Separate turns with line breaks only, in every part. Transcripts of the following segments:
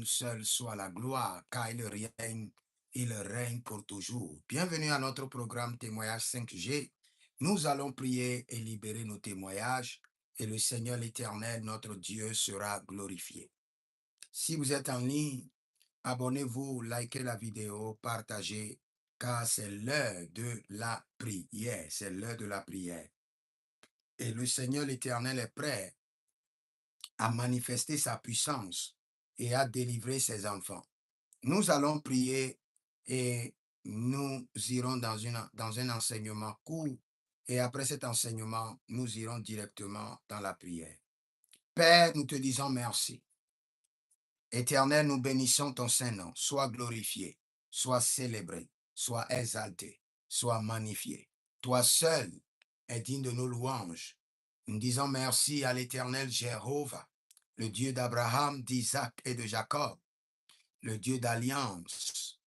trône seul soit la gloire, car il règne pour toujours. Bienvenue à notre programme Témoignage 5G. Nous allons prier et libérer nos témoignages, et le Seigneur l'Éternel, notre Dieu, sera glorifié. Si vous êtes en ligne, abonnez-vous, likez la vidéo, partagez, car c'est l'heure de la prière. C'est l'heure de la prière. Et le Seigneur l'Éternel est prêt à manifester sa puissance et à délivrer ses enfants. Nous allons prier et nous irons dans un enseignement court, et après cet enseignement, nous irons directement dans la prière. Père, nous te disons merci. Éternel, nous bénissons ton Saint-Nom. Sois glorifié, sois célébré, sois exalté, sois magnifié. Toi seul es digne de nos louanges. Nous disons merci à l'Éternel Jéhovah, le Dieu d'Abraham, d'Isaac et de Jacob, le Dieu d'alliance,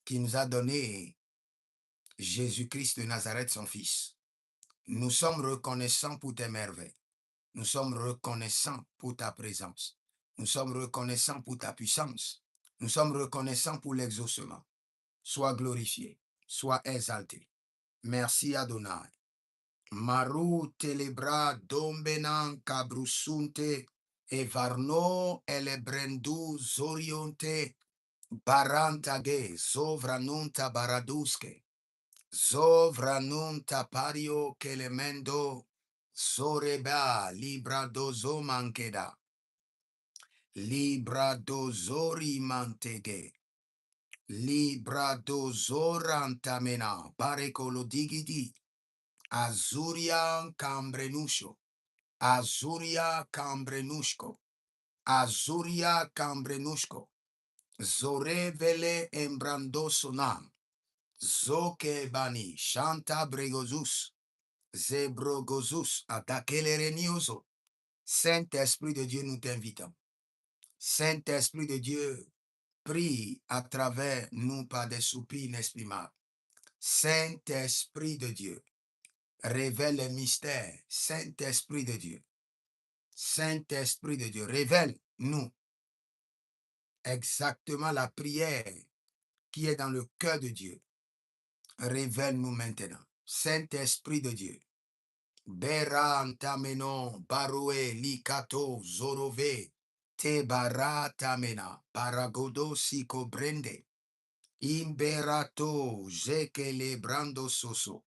qui nous a donné Jésus-Christ de Nazareth, son Fils. Nous sommes reconnaissants pour tes merveilles. Nous sommes reconnaissants pour ta présence. Nous sommes reconnaissants pour ta puissance. Nous sommes reconnaissants pour l'exaucement. Sois glorifié, sois exalté. Merci Adonai. Maru telebra dombenan kabrusunte evarno elebrendu zorionte barantage sovranunta baraduske sovranunta pario kelemendo soreba libra dozo mankeda libra dozori mantege libra dozorantamena barekolo digidi Azuria cambrenusho, Azuria cambrenushko, Azuria cambrenushko, Zorevele embrandosonam, Zoke bani, Shanta bregozus, Zebrogozus, attaquez renioso. Saint-Esprit de Dieu, nous t'invitons. Saint-Esprit de Dieu, prie à travers nous par des soupirs inexprimables. Saint-Esprit de Dieu, révèle les mystères. Saint-Esprit de Dieu. Saint-Esprit de Dieu, révèle-nous exactement la prière qui est dans le cœur de Dieu. Révèle-nous maintenant. Saint-Esprit de Dieu. Beran tamenon, baroué, likato, zorové, te baratamena, paragodo siko brende, imberato, jekele brando soso.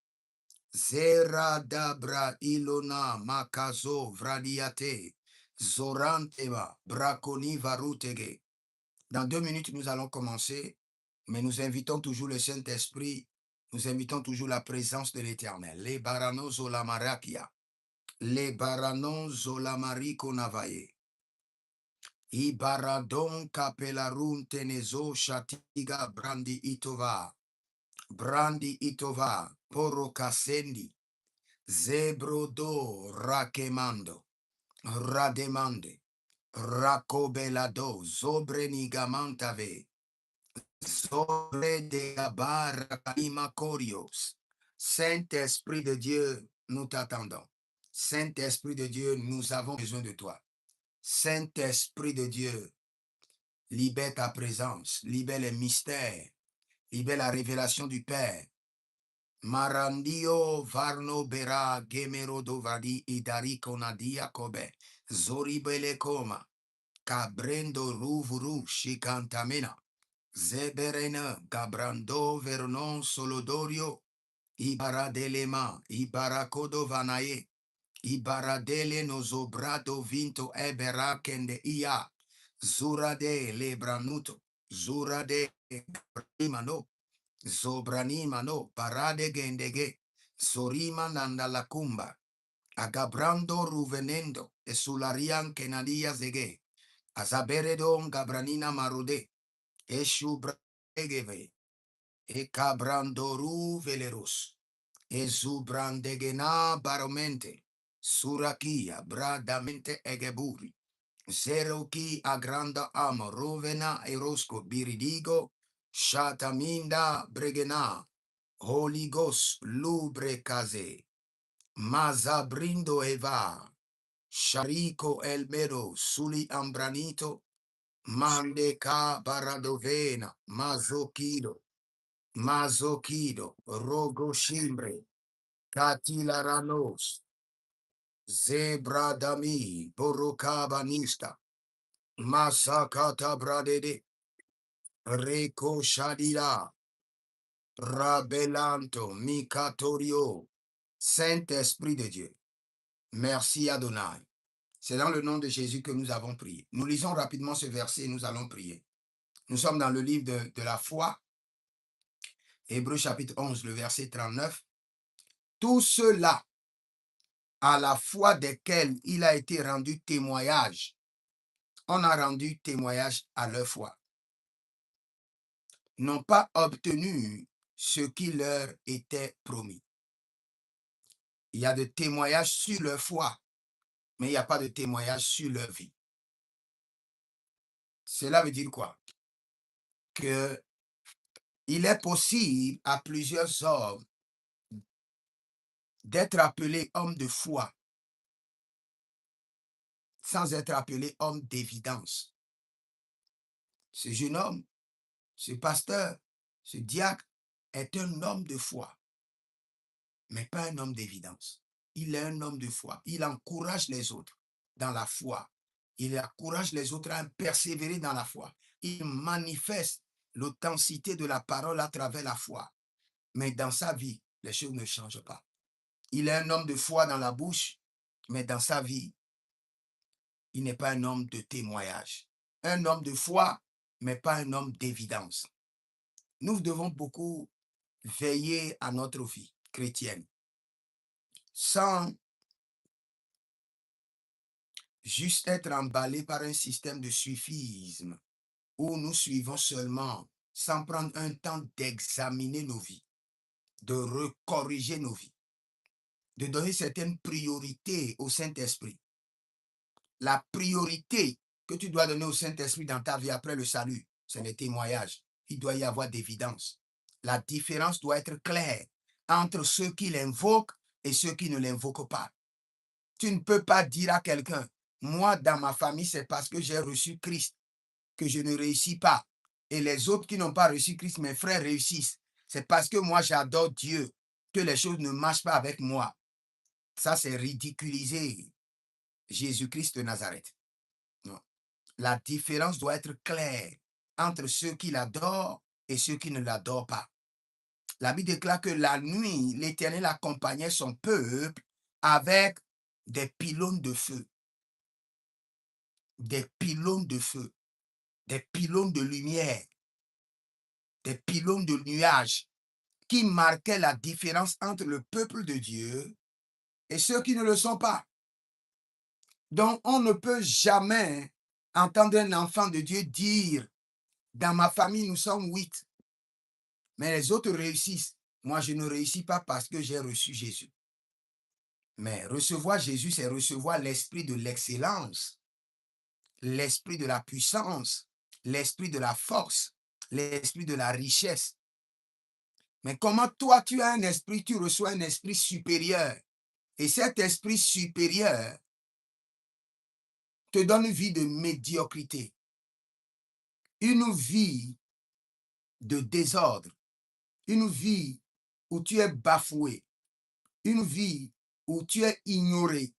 Zera dabra ilona makazo vradiate zoranteba braconi varutege. Dans 2 minutes, nous allons commencer, mais nous invitons toujours le Saint-Esprit, nous invitons toujours la présence de l'Éternel. Les baranos olamarakia, les baranos olamariko navaye. Ibaradon kapelarun tenezo shatiga brandi itova, poro kasendi. Zebrodo rakemando, rademande, rakobelado, zobrenigamantave, zobre de corios. Saint-Esprit de Dieu, nous t'attendons. Saint-Esprit de Dieu, nous avons besoin de toi. Saint-Esprit de Dieu, libère ta présence, libère les mystères, libère la révélation du Père. Marandio varno bera gemero dovadi idari konadia kobe zoribele koma cabrendo ruvuru shikantamena zeberena gabrando vernon solodorio ibaradelema ibarakodo vanaye ibaradele nozobrado vinto ebera kende ia zurade lebranuto zurade imano Zobranima no parade gendege, Zorima nanda la cumba, agabrando ruvenendo, e sularian kenadia zege, azaberedon gabranina marude, e shubregeve, e cabrando ruvelerus, e zubrandegena baromente, surakia bradamente egeburi, zero ki agranda amo rovena erosco biridigo, Shataminda Bregena, Holy Ghost Lubrekaze, Mazabrindo Eva, Shariko Elmero, Suli Ambranito, Mandeka baradovena. Mazokido. Mazokido. Rogo shimbre. Katila ranos. Zebradami. Borokabanista. Masakata bradede. Reko shadida. Rabelanto. Mikatorio. Saint-Esprit de Dieu. Merci Adonai. C'est dans le nom de Jésus que nous avons prié. Nous lisons rapidement ce verset et nous allons prier. Nous sommes dans le livre de la foi, Hébreux chapitre 11, le verset 39. Tout cela, à la foi desquels il a été rendu témoignage, on a rendu témoignage à leur foi, n'ont pas obtenu ce qui leur était promis. Il y a des témoignages sur leur foi, mais il n'y a pas de témoignage sur leur vie. Cela veut dire quoi? Que il est possible à plusieurs hommes d'être appelés hommes de foi sans être appelés hommes d'évidence. Ce jeune homme, ce pasteur, ce diacre est un homme de foi, mais pas un homme d'évidence. Il est un homme de foi. Il encourage les autres dans la foi. Il encourage les autres à persévérer dans la foi. Il manifeste l'authenticité de la parole à travers la foi. Mais dans sa vie, les choses ne changent pas. Il est un homme de foi dans la bouche, mais dans sa vie, il n'est pas un homme de témoignage. Un homme de foi, mais pas un homme d'évidence. Nous devons beaucoup veiller à notre vie chrétienne sans juste être emballé par un système de suffisme où nous suivons seulement sans prendre un temps d'examiner nos vies, de recorriger nos vies, de donner certaines priorités au Saint-Esprit. La priorité que tu dois donner au Saint-Esprit dans ta vie après le salut, c'est le témoignage. Il doit y avoir d'évidence. La différence doit être claire entre ceux qui l'invoquent et ceux qui ne l'invoquent pas. Tu ne peux pas dire à quelqu'un, moi, dans ma famille, c'est parce que j'ai reçu Christ que je ne réussis pas. Et les autres qui n'ont pas reçu Christ, mes frères, réussissent. C'est parce que moi, j'adore Dieu que les choses ne marchent pas avec moi. Ça, c'est ridiculiser Jésus-Christ de Nazareth. Non. La différence doit être claire entre ceux qui l'adorent et ceux qui ne l'adorent pas. La Bible déclare que la nuit, l'Éternel accompagnait son peuple avec des pylônes de feu. Des pylônes de feu. Des pylônes de lumière. Des pylônes de nuages qui marquaient la différence entre le peuple de Dieu et ceux qui ne le sont pas. Donc, on ne peut jamais entendre un enfant de Dieu dire, dans ma famille, nous sommes 8, mais les autres réussissent. Moi, je ne réussis pas parce que j'ai reçu Jésus. Mais recevoir Jésus, c'est recevoir l'esprit de l'excellence, l'esprit de la puissance, l'esprit de la force, l'esprit de la richesse. Mais comment toi, tu as un esprit, tu reçois un esprit supérieur. Et cet esprit supérieur te donne une vie de médiocrité, une vie de désordre, une vie où tu es bafoué, une vie où tu es ignoré,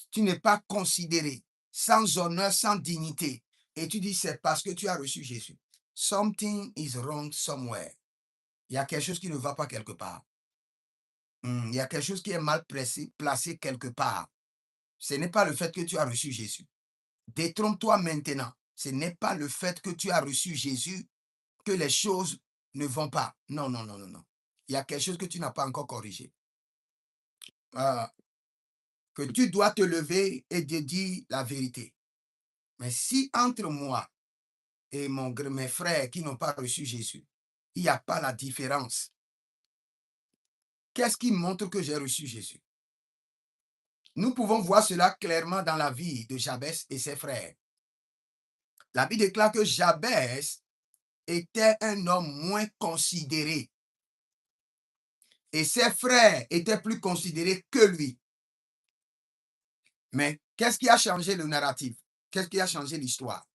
tu n'es pas considéré, sans honneur, sans dignité. Et tu dis, c'est parce que tu as reçu Jésus. Something is wrong somewhere. Il y a quelque chose qui ne va pas quelque part. Il y a quelque chose qui est mal placé quelque part. Ce n'est pas le fait que tu as reçu Jésus. Détrompe-toi maintenant. Ce n'est pas le fait que tu as reçu Jésus que les choses ne vont pas. Non, non, non, non, non. Il y a quelque chose que tu n'as pas encore corrigé. Que tu dois te lever et te dire la vérité. Mais si entre moi et mes frères qui n'ont pas reçu Jésus, il n'y a pas la différence, qu'est-ce qui montre que j'ai reçu Jésus? Nous pouvons voir cela clairement dans la vie de Jabès et ses frères. La Bible déclare que Jabès était un homme moins considéré. Et ses frères étaient plus considérés que lui. Mais qu'est-ce qui a changé le narratif? Qu'est-ce qui a changé l'histoire?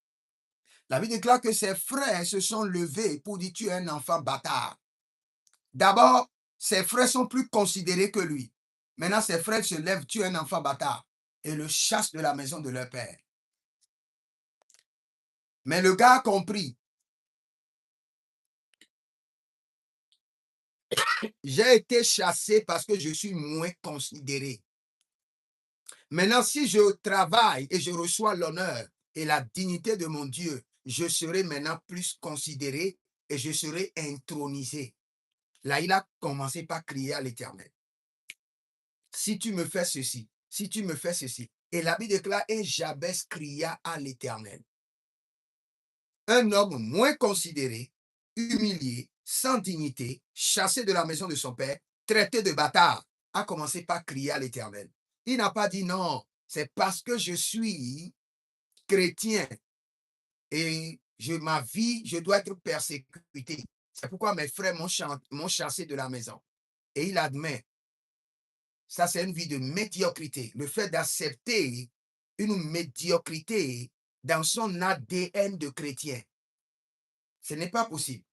La Bible déclare que ses frères se sont levés pour dire tu es un enfant bâtard. D'abord, ses frères sont plus considérés que lui. Maintenant, ses frères se lèvent, tu es un enfant bâtard, et le chassent de la maison de leur père. Mais le gars a compris. J'ai été chassé parce que je suis moins considéré. Maintenant, si je travaille et je reçois l'honneur et la dignité de mon Dieu, je serai maintenant plus considéré et je serai intronisé. Là, il a commencé par crier à l'Éternel. Si tu me fais ceci, si tu me fais ceci. Et la Bible déclare, et Jabez cria à l'Éternel. Un homme moins considéré, humilié, sans dignité, chassé de la maison de son père, traité de bâtard, a commencé par crier à l'Éternel. Il n'a pas dit non, c'est parce que je suis chrétien et ma vie, je dois être persécuté. C'est pourquoi mes frères m'ont chassé de la maison. Et il admet, ça c'est une vie de médiocrité. Le fait d'accepter une médiocrité dans son ADN de chrétien, ce n'est pas possible.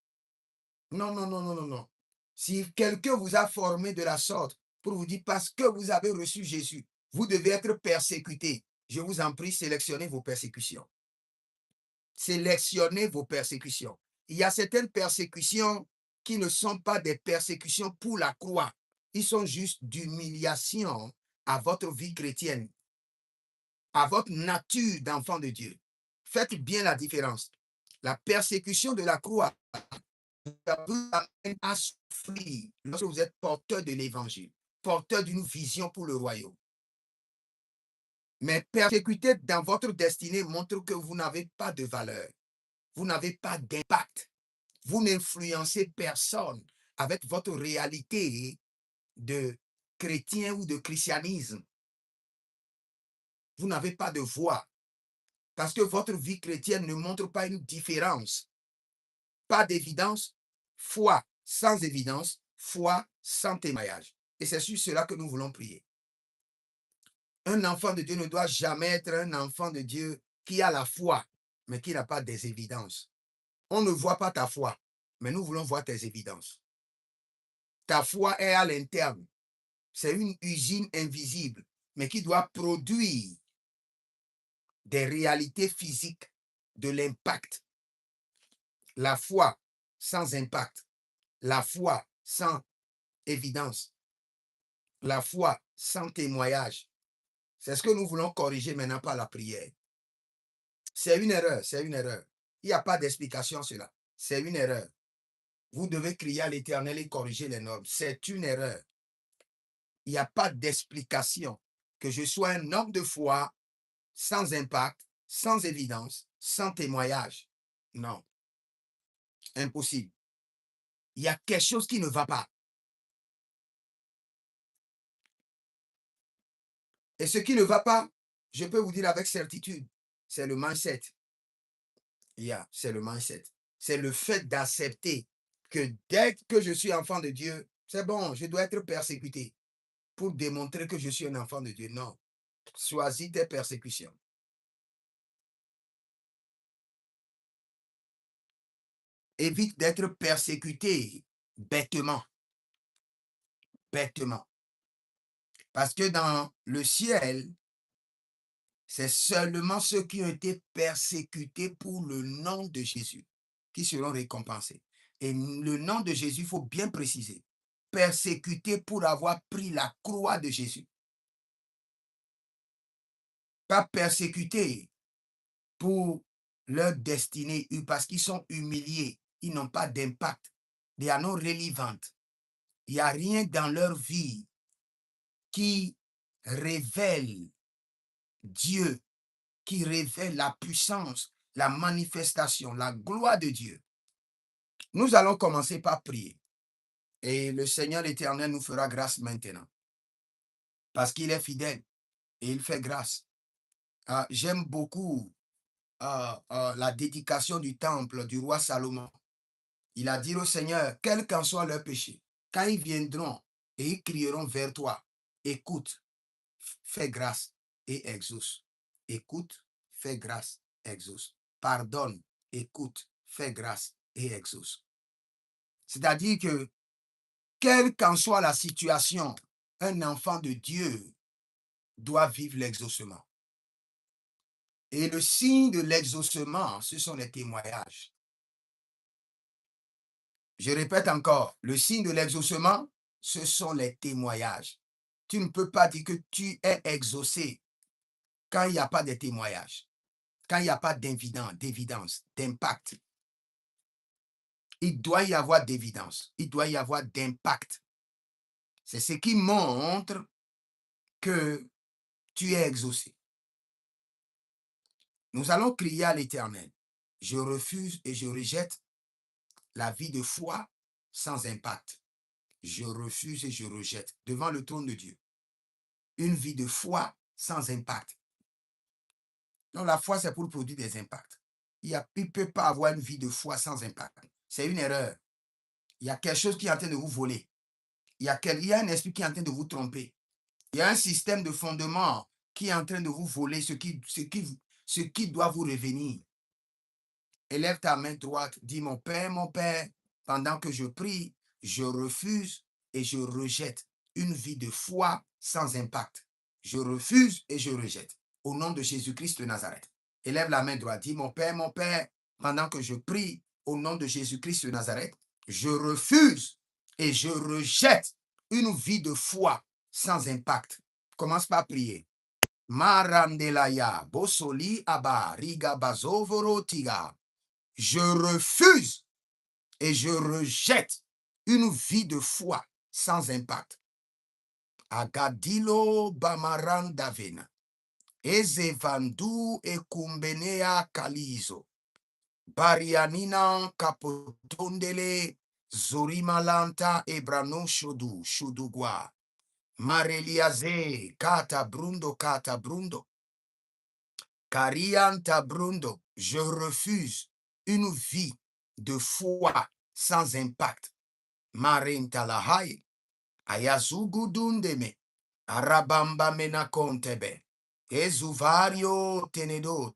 Non, non, non, non, non, non. Si quelqu'un vous a formé de la sorte pour vous dire parce que vous avez reçu Jésus, vous devez être persécuté. Je vous en prie, sélectionnez vos persécutions. Sélectionnez vos persécutions. Il y a certaines persécutions qui ne sont pas des persécutions pour la croix. Ils sont juste d'humiliation à votre vie chrétienne, à votre nature d'enfant de Dieu. Faites bien la différence. La persécution de la croix vous amène à souffrir lorsque vous êtes porteur de l'évangile, porteur d'une vision pour le royaume. Mais persécuter dans votre destinée montre que vous n'avez pas de valeur. Vous n'avez pas d'impact. Vous n'influencez personne avec votre réalité de chrétien ou de christianisme. Vous n'avez pas de voix parce que votre vie chrétienne ne montre pas une différence. Pas d'évidence, foi sans évidence, foi sans témoignage. Et c'est sur cela que nous voulons prier. Un enfant de Dieu ne doit jamais être un enfant de Dieu qui a la foi, mais qui n'a pas des évidences. On ne voit pas ta foi, mais nous voulons voir tes évidences. Ta foi est à l'interne. C'est une usine invisible, mais qui doit produire des réalités physiques, de l'impact. La foi sans impact, la foi sans évidence, la foi sans témoignage. C'est ce que nous voulons corriger maintenant par la prière. C'est une erreur, c'est une erreur. Il n'y a pas d'explication à cela. C'est une erreur. Vous devez crier à l'Éternel et corriger les normes. C'est une erreur. Il n'y a pas d'explication que je sois un homme de foi sans impact, sans évidence, sans témoignage. Non. Impossible. Il y a quelque chose qui ne va pas. Et ce qui ne va pas, je peux vous dire avec certitude, c'est le mindset. C'est le mindset. C'est le fait d'accepter que dès que je suis enfant de Dieu, c'est bon, je dois être persécuté pour démontrer que je suis un enfant de Dieu. Non. Choisis tes persécutions. Évite d'être persécuté bêtement. Bêtement. Parce que dans le ciel, c'est seulement ceux qui ont été persécutés pour le nom de Jésus qui seront récompensés. Et le nom de Jésus, il faut bien préciser. Persécutés pour avoir pris la croix de Jésus. Pas persécutés pour leur destinée, parce qu'ils sont humiliés. Ils n'ont pas d'impact. They are not relevant. Il n'y a rien dans leur vie qui révèle Dieu, qui révèle la puissance, la manifestation, la gloire de Dieu. Nous allons commencer par prier. Et le Seigneur éternel nous fera grâce maintenant. Parce qu'il est fidèle et il fait grâce. J'aime beaucoup la dédication du temple du roi Salomon. Il a dit au Seigneur, quel qu'en soit leur péché, quand ils viendront et ils crieront vers toi, écoute, fais grâce et exauce. Écoute, fais grâce, exauce. Pardonne écoute, fais grâce et exauce. C'est-à-dire que, quelle qu'en soit la situation, un enfant de Dieu doit vivre l'exaucement. Et le signe de l'exaucement, ce sont les témoignages. Je répète encore, le signe de l'exaucement, ce sont les témoignages. Tu ne peux pas dire que tu es exaucé quand il n'y a pas de témoignages, quand il n'y a pas d'évidence, d'impact. Il doit y avoir d'évidence, il doit y avoir d'impact. C'est ce qui montre que tu es exaucé. Nous allons crier à l'Éternel. Je refuse et je rejette la vie de foi sans impact. Je refuse et je rejette devant le trône de Dieu une vie de foi sans impact. Donc la foi, c'est pour produire des impacts. Il ne peut pas avoir une vie de foi sans impact. C'est une erreur. Il y a quelque chose qui est en train de vous voler. Il y a un esprit qui est en train de vous tromper. Il y a un système de fondement qui est en train de vous voler ce qui doit vous revenir. Élève ta main droite, dis mon Père, pendant que je prie, je refuse et je rejette une vie de foi sans impact. Je refuse et je rejette. Au nom de Jésus-Christ de Nazareth. Élève la main droite, dis mon Père, pendant que je prie, au nom de Jésus-Christ de Nazareth, je refuse et je rejette une vie de foi sans impact. Commence par prier. Marandelaya, Bosoli Aba, Riga Bazovoro Tiga. Je refuse et je rejette une vie de foi sans impact. Agadilo Bamaran Davena. Ezevandu Ekumbenea Kalizo. Barianina Kapotondele Zorimalanta Ebrano Shodu Shudugwa. Mareliaze Kata Brundo. Karianta Brundo. Je refuse une vie de foi sans impact. Marinta Lahai. Ayazugudundeme. Arabamba Menakontebe. Ezuvario Tenedo.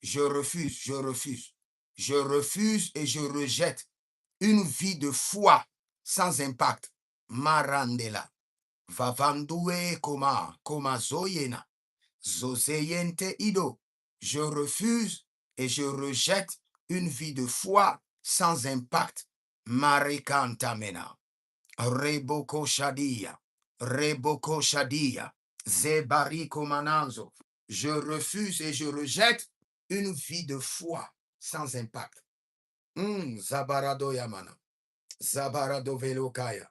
Je refuse. Je refuse et je rejette une vie de foi sans impact. Marandela. Vavandue koma zoyena. Zoseyente ido. Je refuse et je rejette une vie de foi sans impact. Marikantamena. Reboko Shadia. Zebariko Mananzo. Je refuse et je rejette une vie de foi sans impact. Zabarado Yamana. Zabarado Velokaya.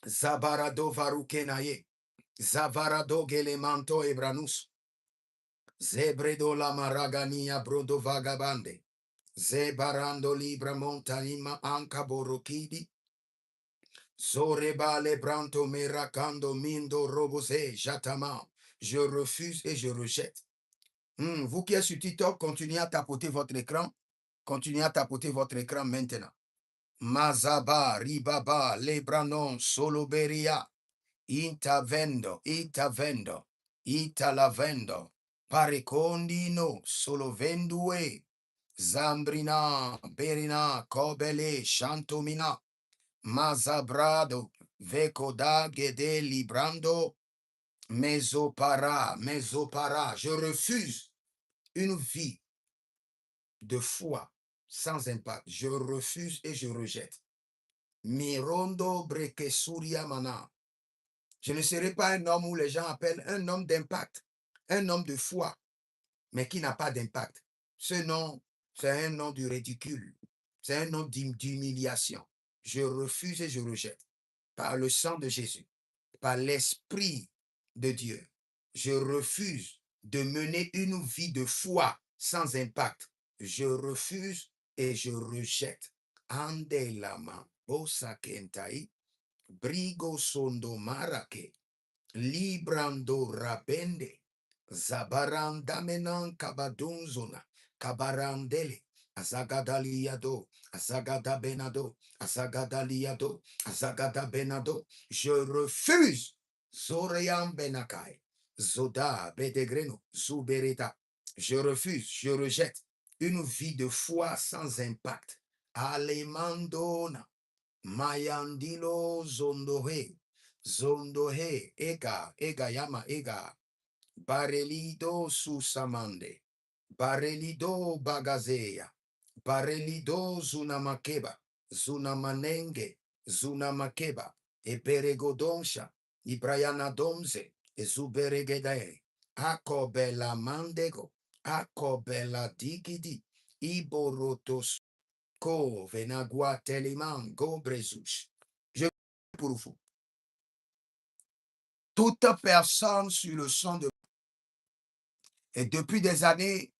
Zabarado Varukenaye. Zavarado Gelemanto Ebranus. Zebredo la Maragania Brodo Vagabande. Zebarando Libra Montanima Anka Borokidi. Zoreba Lebranto Merakando Mindo Robose Jatama. Je refuse et je rejette. Vous qui êtes sur TikTok, continuez à tapoter votre écran. Continuez à tapoter votre écran maintenant. Mazaba, Ribaba, Lebranon, Soloberia. Intavendo, Italavendo, Parecondino, Solovendue, Zambrina, Berina, Cobele, Chantomina, Mazabrado, Vecoda, Gede, Librando, Mesopara. Je refuse une vie de foi sans impact. Je refuse et je rejette. Mirondo, Brekesuria, Mana. Je ne serai pas un homme où les gens appellent un homme d'impact, un homme de foi, mais qui n'a pas d'impact. Ce nom, c'est un nom du ridicule, c'est un nom d'humiliation. Je refuse et je rejette par le sang de Jésus, par l'Esprit de Dieu. Je refuse de mener une vie de foi sans impact. Je refuse et je rejette. Andelama, Bosakentai, Brigo Sondo Marake. Librando rabende, zabarandamenan kabadunzona, kabarandele, azagadaliado, azagadabenado. Je refuse, Zorean benakai, zoda bedegreno, zubereta. Je refuse, je rejette une vie de foi sans impact. Alemandona, Mayandilo Zondohe, Zondohe, Ega Yama Ega, Barelido Susamande, Barelido Bagazeya, Barelido Zunamakeba, Zunamanenge, Zunamakeba, Eperegodonsha, Ibrayana Domze, Ezuberegede, Akobela Mandego, Akobela Digidi, Iborotos, Ko Venagua Teleman, Go Brezus. Je prie pour vous. Toute personne sur le son de et depuis des années,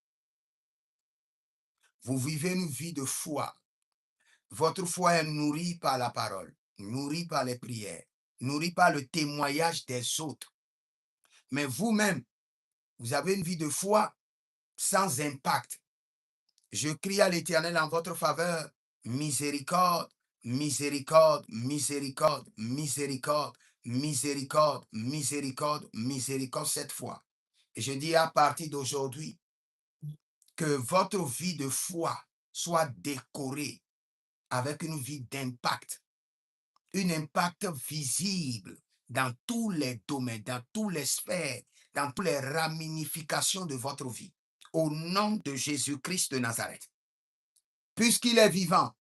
vous vivez une vie de foi. Votre foi est nourrie par la parole, nourrie par les prières, nourrie par le témoignage des autres. Mais vous-même, vous avez une vie de foi sans impact. Je crie à l'Éternel en votre faveur, miséricorde, miséricorde, miséricorde, miséricorde, miséricorde, miséricorde, miséricorde cette fois. Et je dis à partir d'aujourd'hui, que votre vie de foi soit décorée avec une vie d'impact, un impact visible dans tous les domaines, dans toutes les sphères, dans toutes les ramifications de votre vie. Au nom de Jésus-Christ de Nazareth. Puisqu'il est vivant,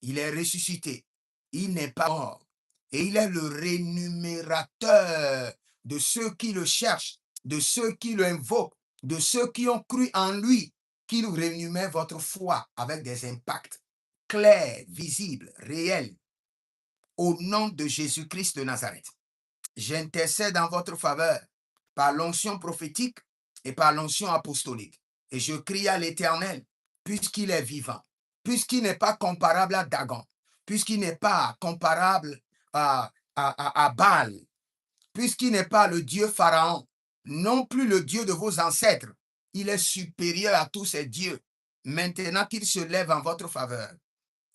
il est ressuscité, il n'est pas mort, et il est le rémunérateur de ceux qui le cherchent, de ceux qui le invoquent, de ceux qui ont cru en lui, qu'il rémunère votre foi avec des impacts clairs, visibles, réels, au nom de Jésus-Christ de Nazareth. J'intercède en votre faveur par l'onction prophétique et par l'onction apostolique. Et je crie à l'Éternel, puisqu'il est vivant, puisqu'il n'est pas comparable à Dagon, puisqu'il n'est pas comparable à Baal, puisqu'il n'est pas le Dieu Pharaon, non plus le Dieu de vos ancêtres. Il est supérieur à tous ces dieux. Maintenant qu'il se lève en votre faveur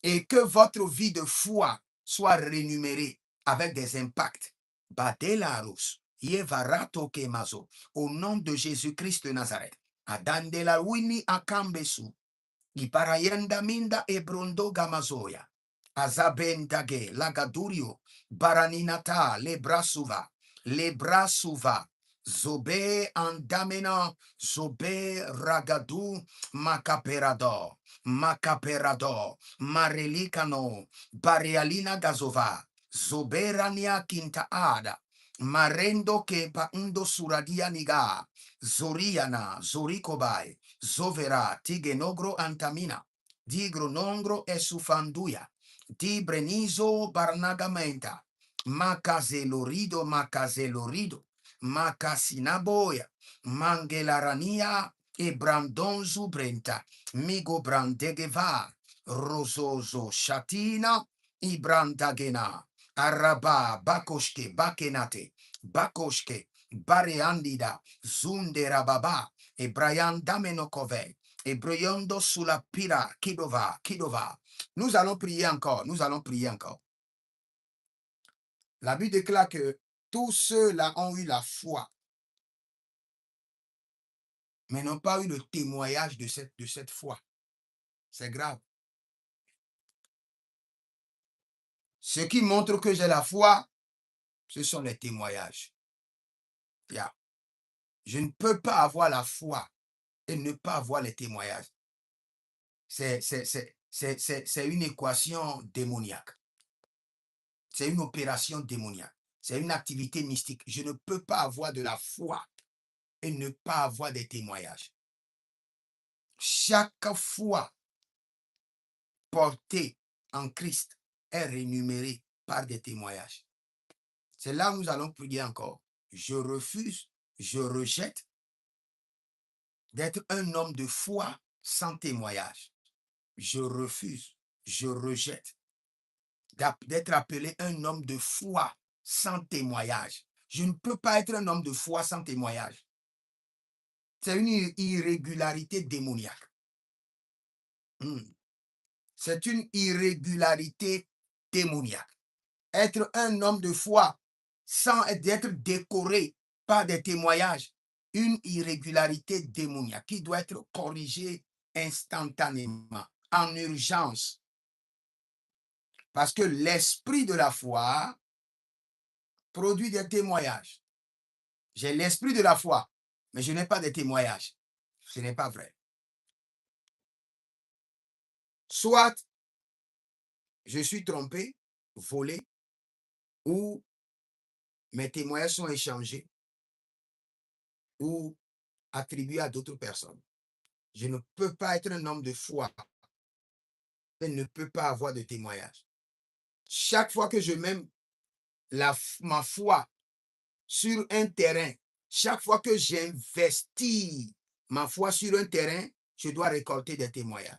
et que votre vie de foi soit rémunérée avec des impacts. Badelarus, Yevarato Kemazo, au nom de Jésus-Christ de Nazareth. Adandela Wini Akambesu, Iparayenda Minda Ebrondo Gamazoya, Azabendage, Lagadurio, Baraninata, Lebrasuva, Zobe Andamena, Zobe Ragadu, Macaperador, Marelicano, Barealina Gazova, Zoberania Quintaada, Marendo que paundo suradia niga, Zoriana, Zorikobai, Zovera, Tigenogro Antamina, Digronongro Esufanduya, Di Brenizo Barnagamenta, Macazelorido, Macasinaboya, Mangelarania, e Brandon Zubrenta, Migo Brandegeva, Rosozo Shatina, Ibrandagena, Araba, Bakoshke, Bakoshke, Bareandida, Zunderababa, e Brian Damenokove, et Briondo sulla Pira, Kidova. Nous allons prier encore, La Bible déclare que tous ceux-là ont eu la foi, mais n'ont pas eu le témoignage de cette foi. C'est grave. Ce qui montre que j'ai la foi, ce sont les témoignages. Yeah. Je ne peux pas avoir la foi et ne pas avoir les témoignages. C'est une équation démoniaque. C'est une opération démoniaque. C'est une activité mystique. Je ne peux pas avoir de la foi et ne pas avoir des témoignages. Chaque foi portée en Christ est rémunérée par des témoignages. C'est là où nous allons prier encore. Je refuse, je rejette d'être un homme de foi sans témoignage. Je refuse, je rejette d'être appelé un homme de foi sans témoignage. Je ne peux pas être un homme de foi sans témoignage. C'est une irrégularité démoniaque. C'est une irrégularité démoniaque. Être un homme de foi sans être décoré par des témoignages, une irrégularité démoniaque qui doit être corrigée instantanément, en urgence. Parce que l'esprit de la foi produit des témoignages. J'ai l'esprit de la foi, mais je n'ai pas de témoignages. Ce n'est pas vrai. Soit je suis trompé, volé, ou mes témoignages sont échangés ou attribués à d'autres personnes. Je ne peux pas être un homme de foi. Je ne peux pas avoir de témoignage. Chaque fois que je mets ma foi sur un terrain, chaque fois que j'investis ma foi sur un terrain, je dois récolter des témoignages.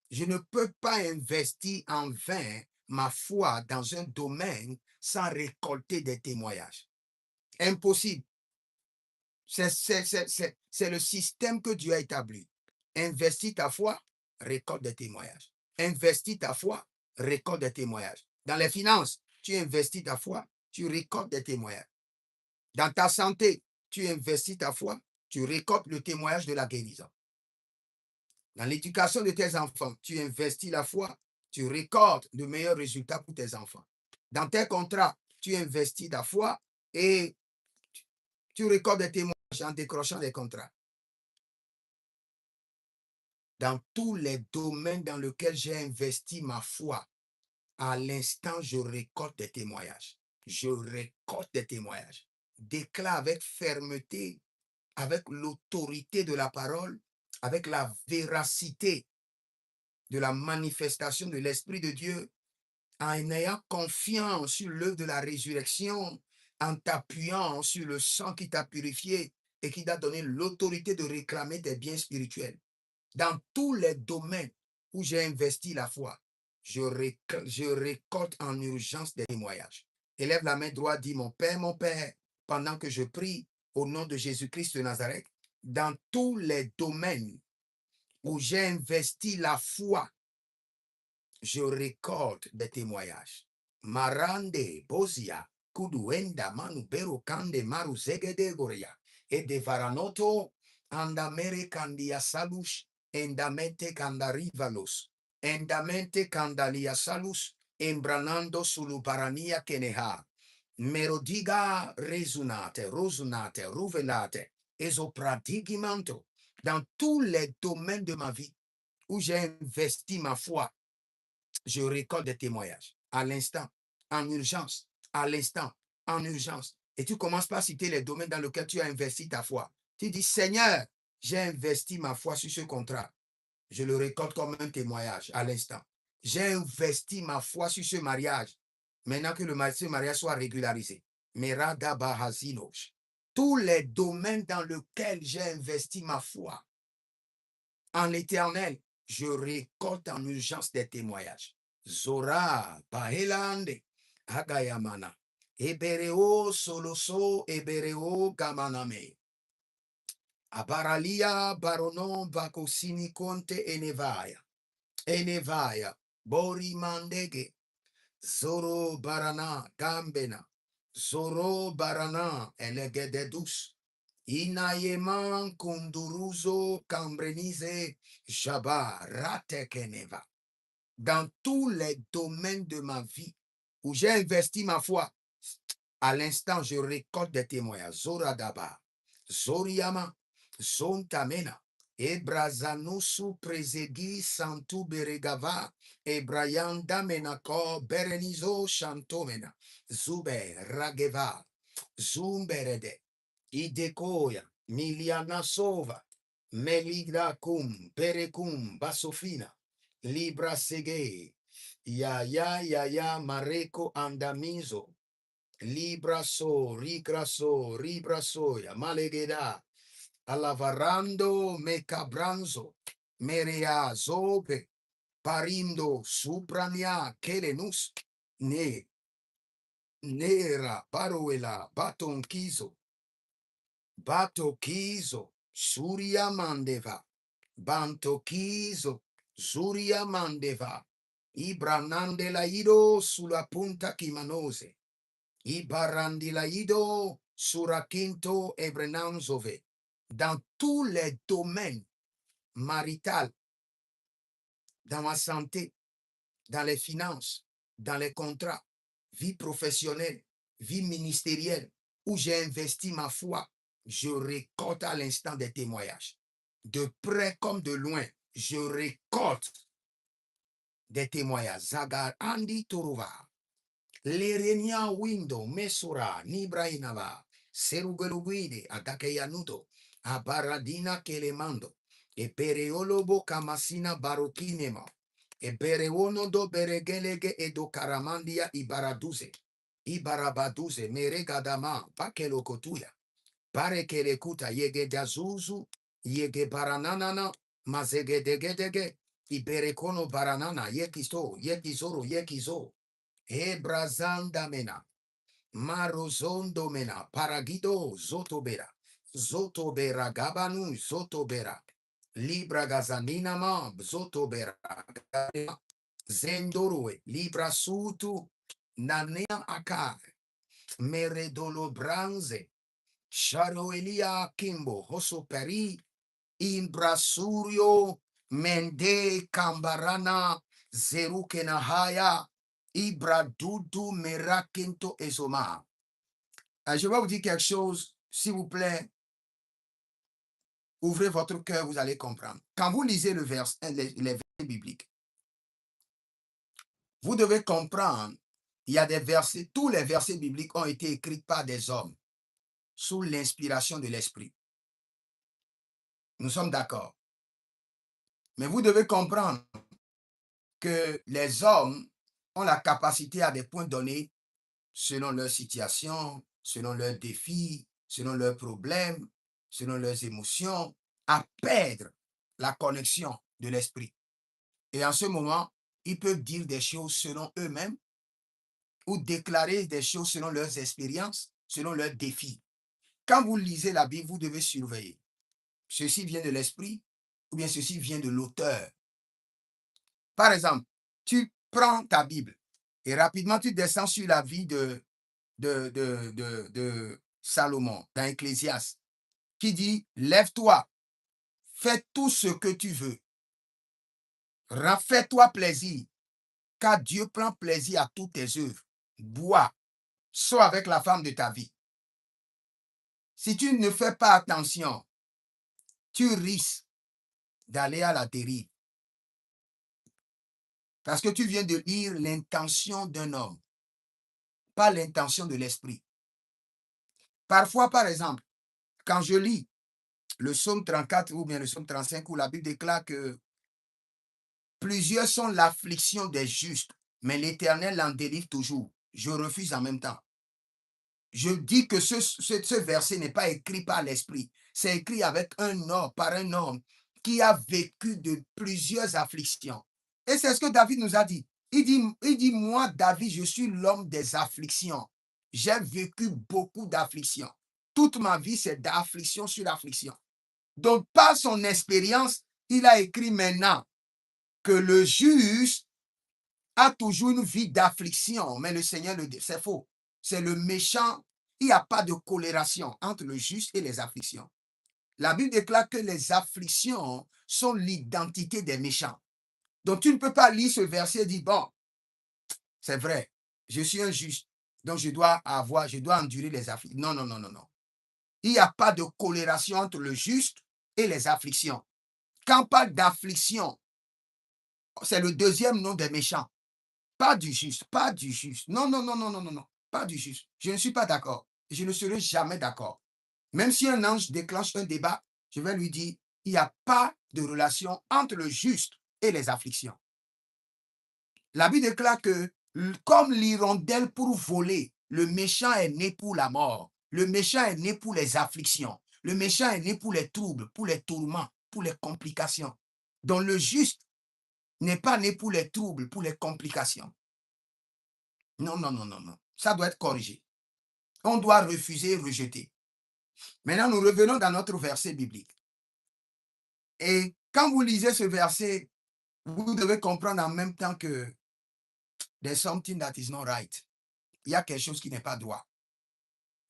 Je ne peux pas investir en vain ma foi dans un domaine sans récolter des témoignages. Impossible. C'est le système que Dieu a établi. Investis ta foi, récolte des témoignages. Investis ta foi, récolte des témoignages. Dans les finances, tu investis ta foi, tu récoltes des témoignages. Dans ta santé, tu investis ta foi, tu récoltes le témoignage de la guérison. Dans l'éducation de tes enfants, tu investis la foi, tu récoltes de meilleurs résultats pour tes enfants. Dans tes contrats, tu investis ta foi et tu récoltes des témoignages en décrochant des contrats. Dans tous les domaines dans lesquels j'ai investi ma foi, à l'instant, je récolte des témoignages. Je récolte des témoignages. Déclare avec fermeté, avec l'autorité de la parole, avec la véracité de la manifestation de l'Esprit de Dieu, en ayant confiance sur l'œuvre de la résurrection, en t'appuyant sur le sang qui t'a purifié et qui t'a donné l'autorité de réclamer des biens spirituels. Dans tous les domaines où j'ai investi la foi, je récolte en urgence des témoignages. Élève la main droite, dis mon Père, pendant que je prie au nom de Jésus-Christ de Nazareth, dans tous les domaines où j'ai investi la foi, je récolte des témoignages. Marande, Bozia, Kuduenda, Manubero, Kande, Maru, Zegede, Goria, et de Varanoto, Andamere, Candia, Salus, Endamente, Candarivalos, Endamente, Candalia, Salus, Embranando, Suluparania, Keneha, Merodiga, Resonate, Rosonate, Ruvelate, Esopratigimanto, dans tous les domaines de ma vie où j'ai investi ma foi, je récolte des témoignages à l'instant, en urgence, à l'instant, en urgence. Et tu commences par citer les domaines dans lesquels tu as investi ta foi. Tu dis, Seigneur, j'ai investi ma foi sur ce contrat. Je le récolte comme un témoignage à l'instant. J'ai investi ma foi sur ce mariage. Maintenant que ce mariage soit régularisé. Tous les domaines dans lesquels j'ai investi ma foi en l'Éternel, je récolte en urgence des témoignages. Zora, Bahelande, Agayamana, Ebereo, Soloso, Ebereo, Gamaname, Abaralia, Baronon, Bakosini, Conte, Enevaya, Bori Mandege, Zoro, Barana, Gambena, Zoro, Barana, Elegededus, Inayeman, Kunduruzo, Cambrenize, Jaba, Ratekeneva. Dans tous les domaines de ma vie où j'ai investi ma foi, à l'instant, je récolte des témoignages. Zoradaba, Zoriama, Zontamena, Ebrazanusu Prezegi Santu Beregava, Ebrayanda Menako Berenizo Chantomena, Zube Rageva, Zumberede, Idekoya, Miliana Sova, Melida Kum, Perekum, Basofina, Libra Sege, ya, Mareko Andamizo, Libra so, Ribra soya, Malegeda, Alavarando, Mecabranzo, Merea Zope, Parindo, Suprania, Kelenus, Nera, Baruela, Batonquizo, Suria Mandeva, Bantoquizo, Suria Mandeva, Ibranandelaido sulla punta Kimanose, Ibarandilaido suraquinto Ebrenanzove. Dans tous les domaines marital, dans ma santé, dans les finances, dans les contrats, vie professionnelle, vie ministérielle, où j'ai investi ma foi, je récolte à l'instant des témoignages. De près comme de loin, je récolte des témoignages. Zagar Andi Torova, Lerenia Windo, Mesura, Nibrainava, Serugeluguide, Atakeyanuto, Abaradina Kelemando, e Pereolobo Kamasina Barokinema, e Berewono do Beregelege e do Karamandia Ibaraduze, Ibarabaduze, Meregadama, Pakelokotuya, Parekelekuta, Yege Dazuzu, Yege Baranana, Mazegedegedege, Iberekono Baranana, Yekisto, Yekizoro, Yekizo, Ebrazandamena, Marozondomena, Paragido, Zotobera, Zotobera, Gabanu, Zotobera, Libra Gazaninama, Zotobera, Zendoroe, Libra Sutu, Nanea Akar, Meredolo Branze, Sharoelia Kimbo, Hosoperi, Imbrasurio, Mende Kambarana, Zerukenahaya, Ibradudu Merakinto Ezoma. Je vais vous dire quelque chose, s'il vous plaît, ouvrez votre cœur, vous allez comprendre. Quand vous lisez les versets bibliques, vous devez comprendre, il y a des versets, tous les versets bibliques ont été écrits par des hommes, sous l'inspiration de l'Esprit. Nous sommes d'accord. Mais vous devez comprendre que les hommes ont la capacité à des points donnés, selon leur situation, selon leurs défis, selon leurs problèmes, selon leurs émotions, à perdre la connexion de l'esprit. Et en ce moment, ils peuvent dire des choses selon eux-mêmes ou déclarer des choses selon leurs expériences, selon leurs défis. Quand vous lisez la Bible, vous devez surveiller. Ceci vient de l'esprit ou bien ceci vient de l'auteur. Par exemple, tu prends ta Bible et rapidement tu descends sur la vie de Salomon dans Ecclésiaste qui dit « Lève-toi, fais tout ce que tu veux, fais-toi plaisir, car Dieu prend plaisir à toutes tes œuvres. Bois, sois avec la femme de ta vie. » Si tu ne fais pas attention, tu risques d'aller à la dérive. Parce que tu viens de lire l'intention d'un homme, pas l'intention de l'esprit. Parfois, par exemple, quand je lis le psaume 34 ou bien le psaume 35 où la Bible déclare que plusieurs sont l'affliction des justes, mais l'Éternel en délivre toujours. Je refuse en même temps. Je dis que ce verset n'est pas écrit par l'Esprit. C'est écrit avec un homme, par un homme qui a vécu de plusieurs afflictions. Et c'est ce que David nous a dit. Il dit, moi, David, je suis l'homme des afflictions. J'ai vécu beaucoup d'afflictions. Toute ma vie, c'est d'affliction sur affliction. Donc, par son expérience, il a écrit maintenant que le juste a toujours une vie d'affliction, mais le Seigneur le dit, c'est faux. C'est le méchant. Il n'y a pas de colération entre le juste et les afflictions. La Bible déclare que les afflictions sont l'identité des méchants. Donc, tu ne peux pas lire ce verset et dire, bon, c'est vrai, je suis un juste, donc je dois endurer les afflictions. Non, non, non, non, non. Il n'y a pas de colération entre le juste et les afflictions. Quand on parle d'affliction, c'est le deuxième nom des méchants. Pas du juste, pas du juste. Non, non, non, non, non, non, non, pas du juste. Je ne suis pas d'accord. Je ne serai jamais d'accord. Même si un ange déclenche un débat, je vais lui dire, il n'y a pas de relation entre le juste et les afflictions. La Bible déclare que, comme l'hirondelle pour voler, le méchant est né pour la mort. Le méchant est né pour les afflictions. Le méchant est né pour les troubles, pour les tourments, pour les complications. Donc le juste n'est pas né pour les troubles, pour les complications. Non, non, non, non, non. Ça doit être corrigé. On doit refuser et rejeter. Maintenant, nous revenons dans notre verset biblique. Et quand vous lisez ce verset, vous devez comprendre en même temps que there's something that is not right. Il y a quelque chose qui n'est pas droit.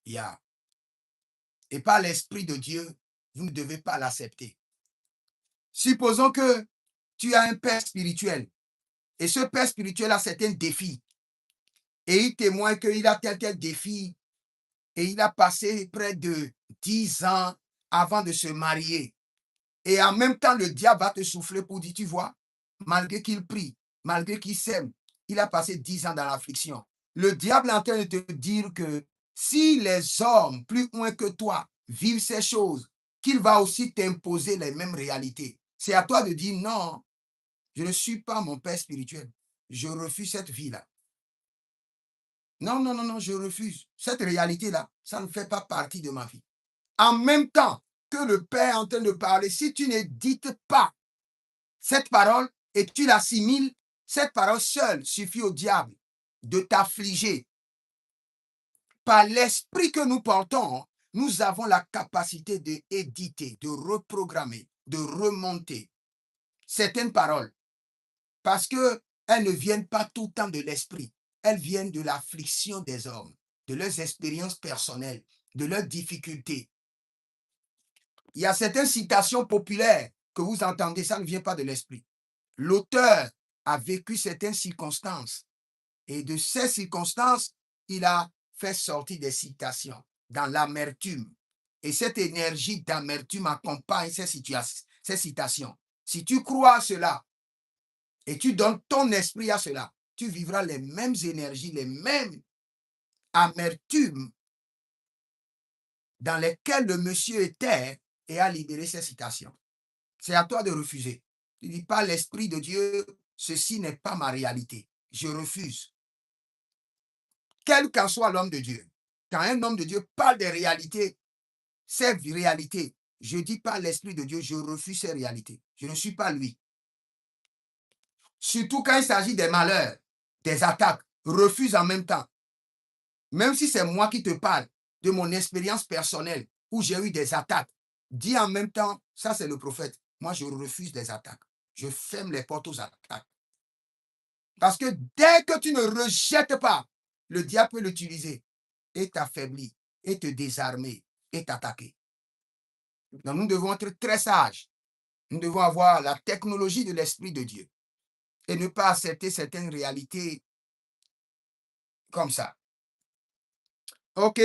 Il y a. Et par l'Esprit de Dieu, vous ne devez pas l'accepter. Supposons que tu as un père spirituel. Et ce père spirituel a certains défis. Et il témoigne qu'il a tel défi. Et il a passé près de 10 ans avant de se marier. Et en même temps, le diable va te souffler pour dire, tu vois, malgré qu'il prie, malgré qu'il s'aime, il a passé 10 ans dans l'affliction. Le diable est en train de te dire que si les hommes plus loin que toi vivent ces choses, qu'il va aussi t'imposer les mêmes réalités. C'est à toi de dire non, je ne suis pas mon père spirituel. Je refuse cette vie-là. Non, non, non, non, je refuse. Cette réalité-là, ça ne fait pas partie de ma vie. En même temps que le Père est en train de parler, si tu ne dites pas cette parole et tu l'assimiles, cette parole seule suffit au diable de t'affliger. Par l'esprit que nous portons, nous avons la capacité d'éditer, de reprogrammer, de remonter certaines paroles parce qu'elles ne viennent pas tout le temps de l'esprit. Elles viennent de l'affliction des hommes, de leurs expériences personnelles, de leurs difficultés. Il y a certaines citations populaires que vous entendez, ça ne vient pas de l'esprit. L'auteur a vécu certaines circonstances et de ces circonstances, il a fait sortir des citations dans l'amertume. Et cette énergie d'amertume accompagne ces citations. Si tu crois à cela et tu donnes ton esprit à cela, tu vivras les mêmes énergies, les mêmes amertumes dans lesquelles le monsieur était et a libéré ces citations. C'est à toi de refuser. Tu dis pas l'Esprit de Dieu, ceci n'est pas ma réalité. Je refuse. Quel qu'en soit l'homme de Dieu. Quand un homme de Dieu parle des réalités, ces réalités, je dis pas l'Esprit de Dieu, je refuse ces réalités. Je ne suis pas lui. Surtout quand il s'agit des malheurs, des attaques, refuse en même temps. Même si c'est moi qui te parle de mon expérience personnelle où j'ai eu des attaques, dis en même temps, ça c'est le prophète. Moi, je refuse des attaques. Je ferme les portes aux attaques. Parce que dès que tu ne rejettes pas, le diable peut l'utiliser et t'affaiblir, et te désarmer, et t'attaquer. Donc nous devons être très sages. Nous devons avoir la technologie de l'Esprit de Dieu et ne pas accepter certaines réalités comme ça. OK.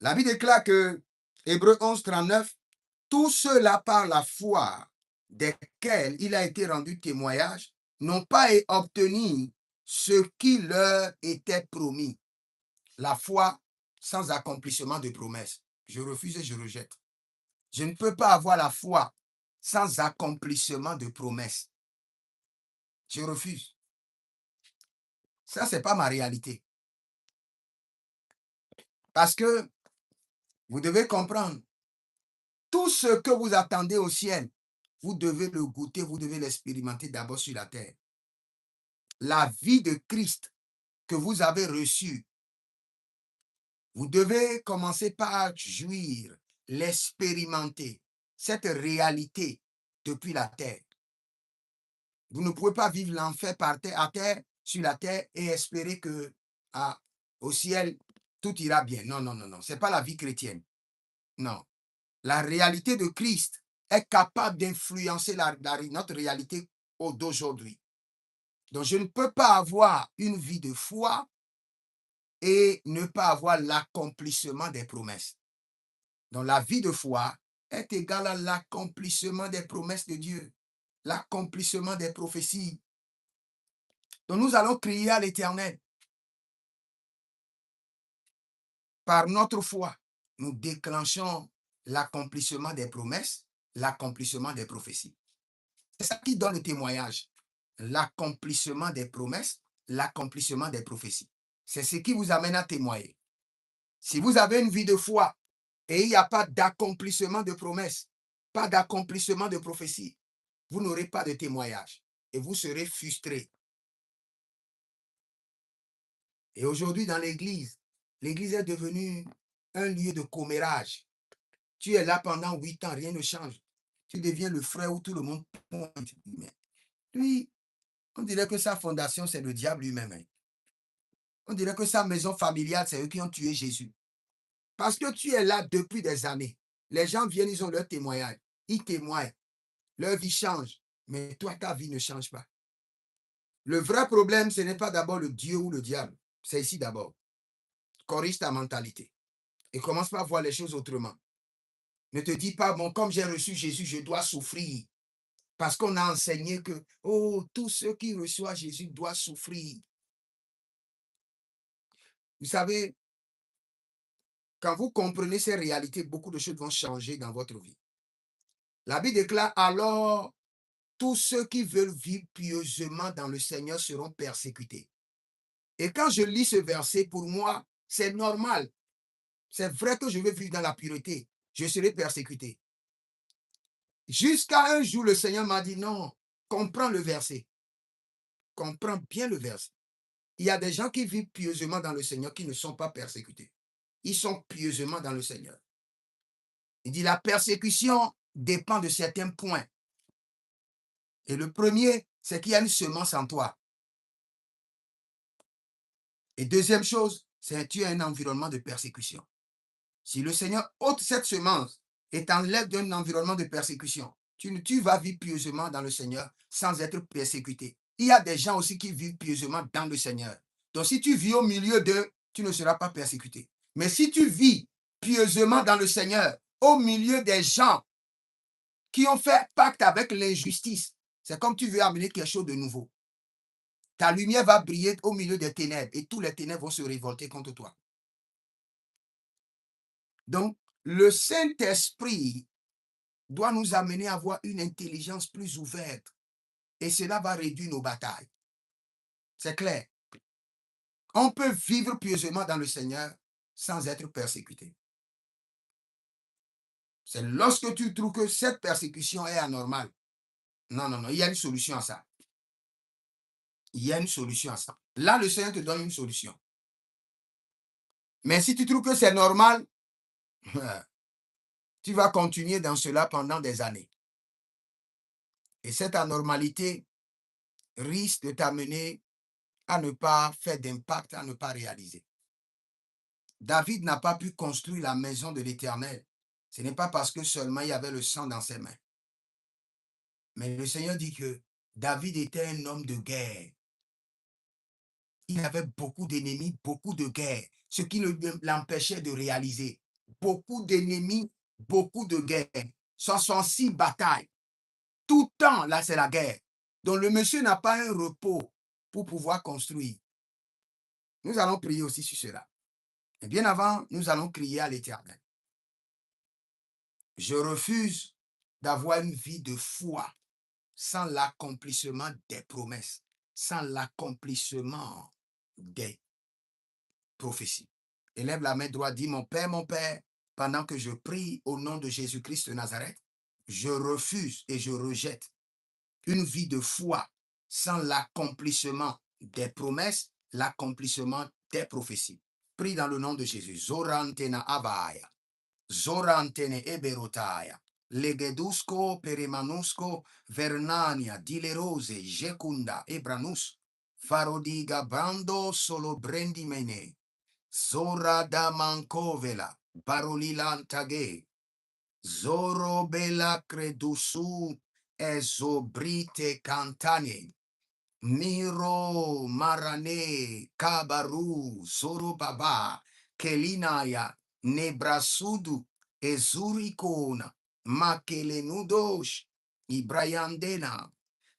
La Bible déclare que, Hébreux 11, 39, tous ceux-là par la foi desquels il a été rendu témoignage n'ont pas obtenu ce qui leur était promis. La foi sans accomplissement de promesses. Je refuse et je rejette. Je ne peux pas avoir la foi sans accomplissement de promesses. Je refuse. Ça, ce n'est pas ma réalité. Parce que vous devez comprendre, tout ce que vous attendez au ciel, vous devez le goûter, vous devez l'expérimenter d'abord sur la terre. La vie de Christ que vous avez reçue, vous devez commencer par jouir, l'expérimenter, cette réalité depuis la terre. Vous ne pouvez pas vivre l'enfer par terre, à terre, sur la terre et espérer que au ciel, tout ira bien. Non, non, non, non. Ce n'est pas la vie chrétienne. Non. La réalité de Christ est capable d'influencer notre réalité d'aujourd'hui. Donc, je ne peux pas avoir une vie de foi et ne pas avoir l'accomplissement des promesses. Donc, la vie de foi est égale à l'accomplissement des promesses de Dieu, l'accomplissement des prophéties. Donc, nous allons crier à l'Éternel. Par notre foi, nous déclenchons l'accomplissement des promesses, l'accomplissement des prophéties. C'est ça qui donne le témoignage. L'accomplissement des promesses, l'accomplissement des prophéties. C'est ce qui vous amène à témoigner. Si vous avez une vie de foi et il n'y a pas d'accomplissement de promesses, pas d'accomplissement de prophéties, vous n'aurez pas de témoignage et vous serez frustré. Et aujourd'hui, dans l'église est devenue un lieu de commérage. Tu es là pendant 8 ans, rien ne change. Tu deviens le frère où tout le monde pointe. Mais lui, on dirait que sa fondation, c'est le diable lui-même. Hein. On dirait que sa maison familiale, c'est eux qui ont tué Jésus. Parce que tu es là depuis des années. Les gens viennent, ils ont leur témoignage. Ils témoignent. leur vie change, mais toi, ta vie ne change pas. Le vrai problème, ce n'est pas d'abord le Dieu ou le diable, c'est ici d'abord. Corrige ta mentalité et commence par voir les choses autrement. Ne te dis pas, bon, comme j'ai reçu Jésus, je dois souffrir. Parce qu'on a enseigné que, oh, tous ceux qui reçoivent Jésus doivent souffrir. Vous savez, quand vous comprenez ces réalités, beaucoup de choses vont changer dans votre vie. La Bible déclare alors, tous ceux qui veulent vivre pieusement dans le Seigneur seront persécutés. Et quand je lis ce verset, pour moi, c'est normal. C'est vrai que je veux vivre dans la pureté. Je serai persécuté. Jusqu'à un jour, le Seigneur m'a dit, non, comprends le verset. Comprends bien le verset. Il y a des gens qui vivent pieusement dans le Seigneur qui ne sont pas persécutés. Ils sont pieusement dans le Seigneur. Il dit, la persécution dépend de certains points. Et le premier, c'est qu'il y a une semence en toi. Et deuxième chose, c'est que tu as un environnement de persécution. Si le Seigneur ôte cette semence et t'enlève d'un environnement de persécution, tu vas vivre pieusement dans le Seigneur sans être persécuté. Il y a des gens aussi qui vivent pieusement dans le Seigneur. Donc si tu vis au milieu d'eux, tu ne seras pas persécuté. Mais si tu vis pieusement dans le Seigneur, au milieu des gens qui ont fait pacte avec l'injustice, c'est comme tu veux amener quelque chose de nouveau. Ta lumière va briller au milieu des ténèbres et tous les ténèbres vont se révolter contre toi. Donc, le Saint-Esprit doit nous amener à avoir une intelligence plus ouverte et cela va réduire nos batailles. C'est clair. On peut vivre pieusement dans le Seigneur sans être persécuté. C'est lorsque tu trouves que cette persécution est anormale. Non, non, non, il y a une solution à ça. Il y a une solution à ça. Là, le Seigneur te donne une solution. Mais si tu trouves que c'est normal, tu vas continuer dans cela pendant des années. Et cette anormalité risque de t'amener à ne pas faire d'impact, à ne pas réaliser. David n'a pas pu construire la maison de l'Éternel. Ce n'est pas parce que seulement il y avait le sang dans ses mains. Mais le Seigneur dit que David était un homme de guerre. Il avait beaucoup d'ennemis, beaucoup de guerres, ce qui l'empêchait de réaliser. Beaucoup d'ennemis, beaucoup de guerres. 66 batailles. Tout le temps, là, c'est la guerre. Donc, le monsieur n'a pas un repos pour pouvoir construire. Nous allons prier aussi sur cela. Et bien avant, nous allons crier à l'Éternel. Je refuse d'avoir une vie de foi sans l'accomplissement des promesses, sans l'accomplissement des prophéties. Élève la main droite, dis mon Père, pendant que je prie au nom de Jésus-Christ de Nazareth, je refuse et je rejette une vie de foi sans l'accomplissement des promesses, l'accomplissement des prophéties. Prie dans le nom de Jésus. Zorantena Abaya. Zorantene Eberotaya. Legedusco Peremanusco Vernania Dilerose Jecunda Ebranus. Farodiga Brando Solo Brendimene. Zora da Mancovela. Barolilantage. Zoro Bela Credusu. Ezobrite Cantane. Miro Marane Kabaru Zorobaba Kelinaya Nebrasudu Ezurikona Makelenudosh Ibrayandena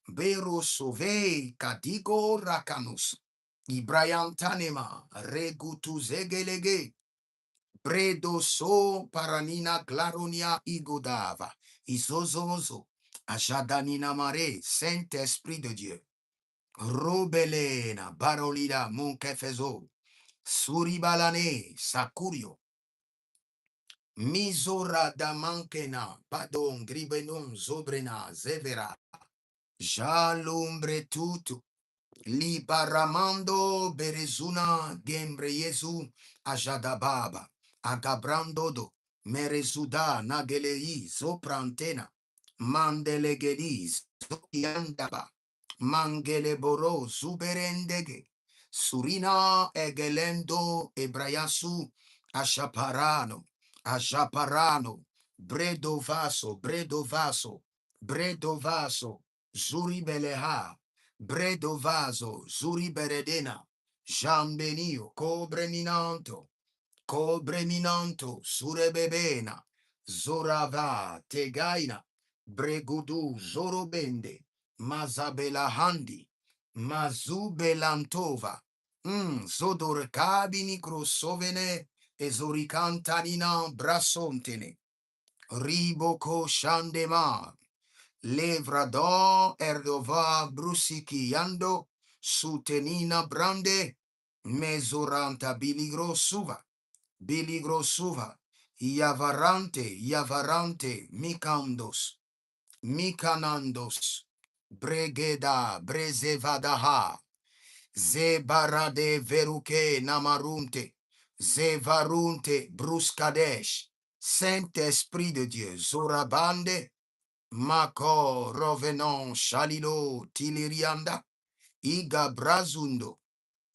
Bero Sove Kadigo Rakanus Ibrayantanema Regutu Zegelege Bredo So Paranina Glaronia Igodava Izozozo Ajadanina Mare Saint-Esprit de Dieu. Robelena, Barolida, Monkefezo, Suribalane, Sakurio, Mizora da Mankena, Padon, Gribenon, Zobrena, Zevera, Jalumbre tutu, Libaramando, Berezuna, Gembre Yezu, Ajadababa, Agabrandodo, Merezuda, Nagelei, Zoprantena, Mandelegedis, Zokiandaba, Mangeleboro, Zuberendege, Surina, Egelendo, Ebrayasu, Ashaparano, Ashaparano, Bredo Vaso, Bredovaso, Zuribeleha, Bredovaso, Zuriberedena, Jambenio, Cobreminanto, Surebebena, Zorava, Tegaina, Bregudu, Zorobende, Mazabelahandi, Mazubelantova, Zodorcabini, Crosovene, Ezoricantanina, Brasontene, Riboko Shandema, Levrador Erdova Brusikiando, Sutenina Brande, Mesoranta Biligro Suva, Yavarante, Mikanandos, Bregeda, Brezevadaha, Zebarade Veruke Namarunte, Zevarunte Bruskadesh, Saint-Esprit de Dieu, Zorabande, Mako Rovenon Shalilo Tilirianda, Iga Brazundo,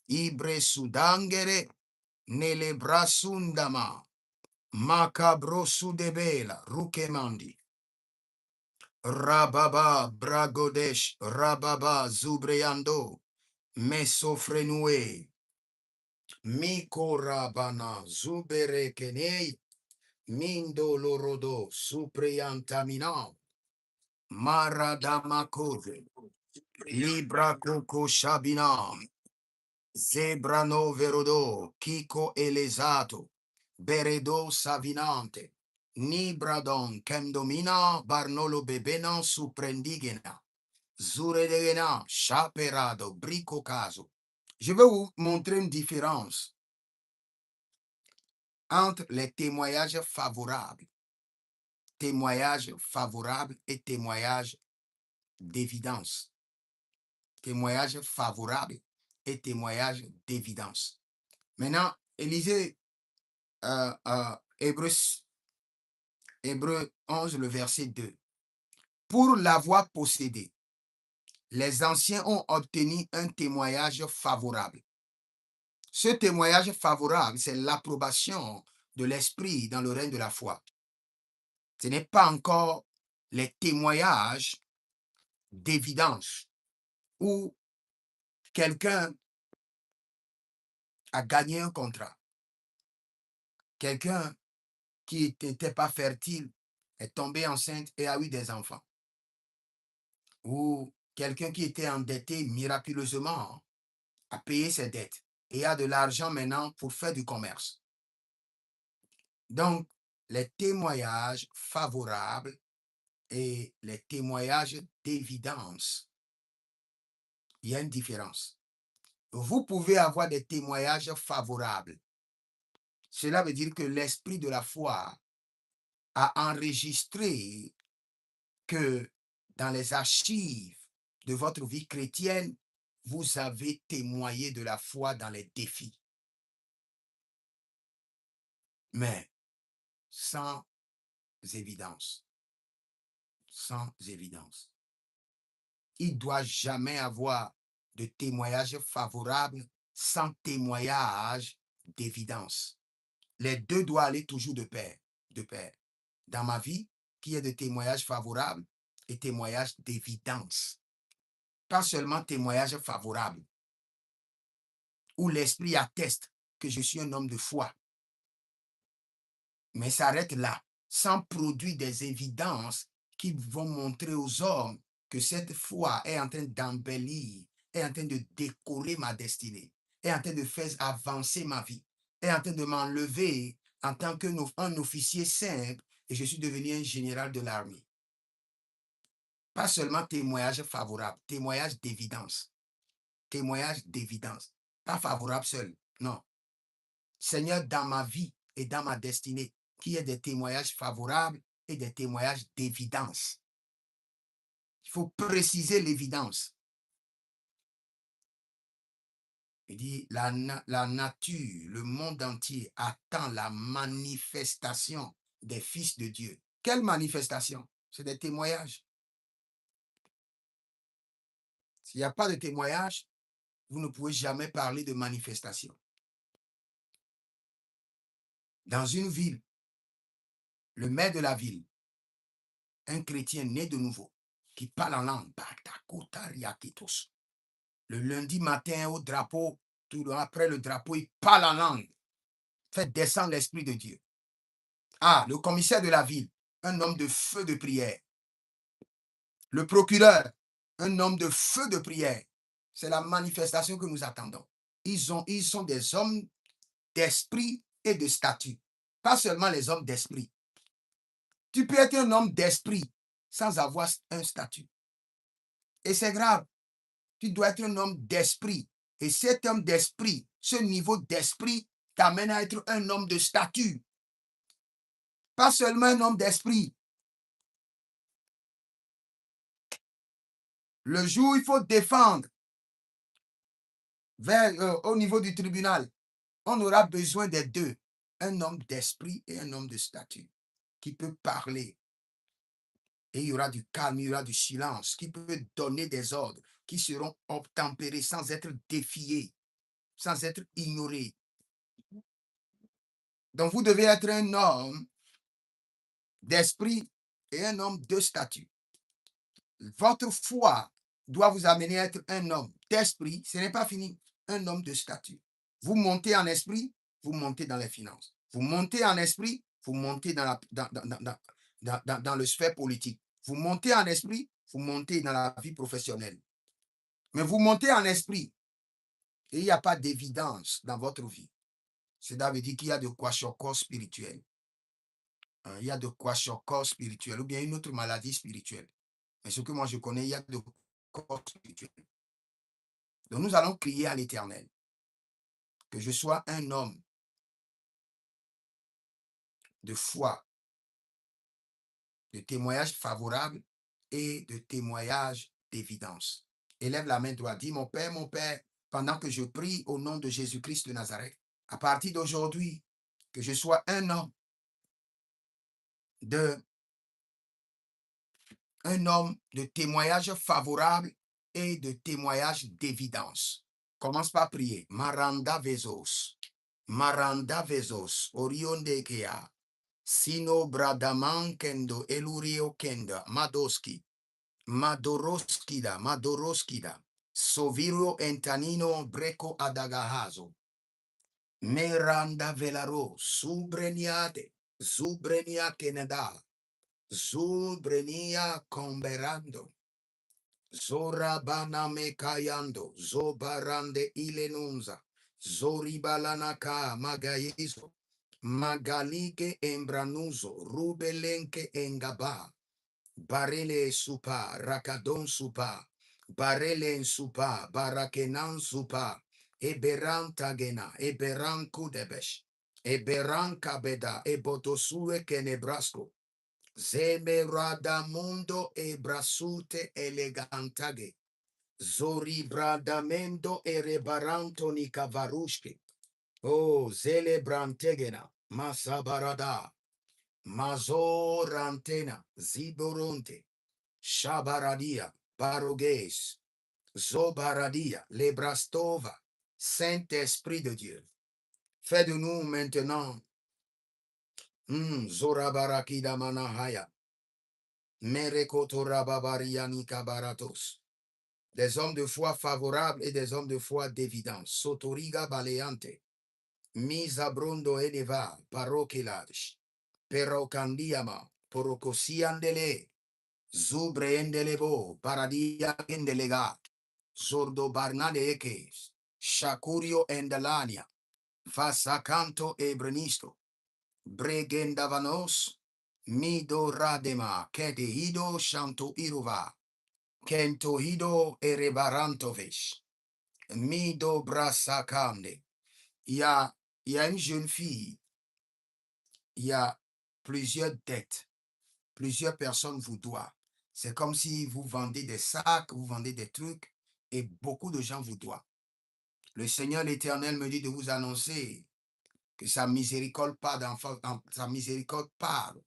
Ibre Sudangere, Nele Brasundama, Makabro Sudebela, Rukemandi, Rababa Bragodesh, Rababa Zubreando, Mesofrenue, Miko Rabana, Zuberekenei, Mindo Lorodo, Supriantamina, Maradamakove, Libra Coco Shabina, Zebrano Verodo, Kiko Elezato, Beredo Savinante, Nibradon Kemdomina, Barnolo Bebena Suprendigena, Zuredegena, Chaperado, Brico Caso. Je vais vous montrer une différence entre les témoignages favorables et témoignages d'évidence. Témoignages favorables et témoignages d'évidence. Maintenant, lisez Hébreu 11, le verset 2. Pour l'avoir possédé, les anciens ont obtenu un témoignage favorable. Ce témoignage favorable, c'est l'approbation de l'esprit dans le règne de la foi. Ce n'est pas encore les témoignages d'évidence où quelqu'un a gagné un contrat. Quelqu'un qui n'était pas fertile est tombé enceinte et a eu des enfants. Ou quelqu'un qui était endetté miraculeusement a payé ses dettes et a de l'argent maintenant pour faire du commerce. Donc, les témoignages favorables et les témoignages d'évidence, il y a une différence. Vous pouvez avoir des témoignages favorables. Cela veut dire que l'esprit de la foi a enregistré que dans les archives de votre vie chrétienne, vous avez témoigné de la foi dans les défis. Mais sans évidence. Sans évidence. Il ne doit jamais avoir de témoignage favorable sans témoignage d'évidence. Les deux doivent aller toujours de pair, de pair. Dans ma vie, qu'il y ait de témoignages favorables et témoignages d'évidence. Pas seulement témoignages favorables, où l'esprit atteste que je suis un homme de foi. Mais s'arrête là, sans produire des évidences qui vont montrer aux hommes que cette foi est en train d'embellir, est en train de décorer ma destinée, est en train de faire avancer ma vie, est en train de m'enlever en tant qu'un officier simple et je suis devenu un général de l'armée. Pas seulement témoignage favorable, témoignage d'évidence. Témoignage d'évidence. Pas favorable seul, non. Seigneur, dans ma vie et dans ma destinée, qu'il y ait des témoignages favorables et des témoignages d'évidence. Il faut préciser l'évidence. Il dit, la nature, le monde entier attend la manifestation des fils de Dieu. Quelle manifestation? C'est des témoignages. S'il n'y a pas de témoignage, vous ne pouvez jamais parler de manifestation. Dans une ville, le maire de la ville, un chrétien né de nouveau, qui parle en langue. Le lundi matin au drapeau, tout après le drapeau, il parle en langue. Fait descendre l'Esprit de Dieu. Ah, le commissaire de la ville, un homme de feu de prière. Le procureur, un homme de feu de prière. C'est la manifestation que nous attendons. Ils sont des hommes d'esprit et de statut. Pas seulement les hommes d'esprit. Tu peux être un homme d'esprit sans avoir un statut. Et c'est grave. Tu dois être un homme d'esprit. Et cet homme d'esprit, ce niveau d'esprit t'amène à être un homme de statut. Pas seulement un homme d'esprit. Le jour où il faut défendre au niveau du tribunal, on aura besoin des deux. Un homme d'esprit et un homme de statut qui peut parler. Et il y aura du calme, il y aura du silence, qui peut donner des ordres qui seront obtempérés sans être défiés, sans être ignorés. Donc vous devez être un homme d'esprit et un homme de statut. Votre foi doit vous amener à être un homme d'esprit. Ce n'est pas fini. Un homme de statut. Vous montez en esprit, vous montez dans les finances. Vous montez en esprit, vous montez dans le sphère politique. Vous montez en esprit, vous montez dans la vie professionnelle. Mais vous montez en esprit et il n'y a pas d'évidence dans votre vie. Cela veut dire qu'il y a de quoi sur corps spirituel. Il y a de quoi sur corps spirituel ou bien une autre maladie spirituelle. Mais ce que moi je connais, il y a de corps spirituel. Donc nous allons crier à l'Éternel que je sois un homme de foi, de témoignage favorable et de témoignage d'évidence. Élève la main droite, dis mon Père, pendant que je prie au nom de Jésus-Christ de Nazareth, à partir d'aujourd'hui, que je sois un homme de témoignage favorable et de témoignage d'évidence. Commence par prier. Maranda Vezos. Maranda Vezos. Orionde Kea. Sino Bradaman Kendo Elurio Kenda. Madoski. Madoroskida. Soviro Entanino Breco Adagahazo. Meranda Velaro. Subreniate. Zubrenia Keneda. Zubrenia Comberando. Zorabana Mekayando. Zobarande Ilenunza. Zoribalanaka Magayizo. Magalige Embranuzo. Rubelenke Engaba. Barele Supa. Rakadon Supa. Barele Supa. Barakenan Supa. Eberan Tagena. Eberan Kudebesh. Eberan Kabeda. Ebotosue Kenebrasco. Zemeradamundo e brasute elegantage. Zori bradamendo e rebaranto ni cavarushke. Oh, zele brantegena. Masabarada. Mazorantena. Ziboronte. Shabaradia. Baroges. Zobaradia. Lebrastova. Saint-Esprit de Dieu. Fais de nous maintenant. Zorabarakida manahaya. Des hommes de foi favorables et des hommes de foi d'évidence. Sotoriga baleante. Misa brondo eleva. Parokelaj. Perocandiama. Porocosiandele. Zubre endelebo. Paradia endelega. Zordo barnade ekes. Shakurio endalania. Vasacanto ebrenisto. Bregendavanos. Mido radema, kede hido shanto iruva, kento hido erebarantovish, mido brasakande. Il y a une jeune fille, il y a plusieurs dettes, plusieurs personnes vous doivent. C'est comme si vous vendez des sacs, vous vendez des trucs et beaucoup de gens vous doivent. Le Seigneur l'Éternel me dit de vous annoncer que sa miséricorde parle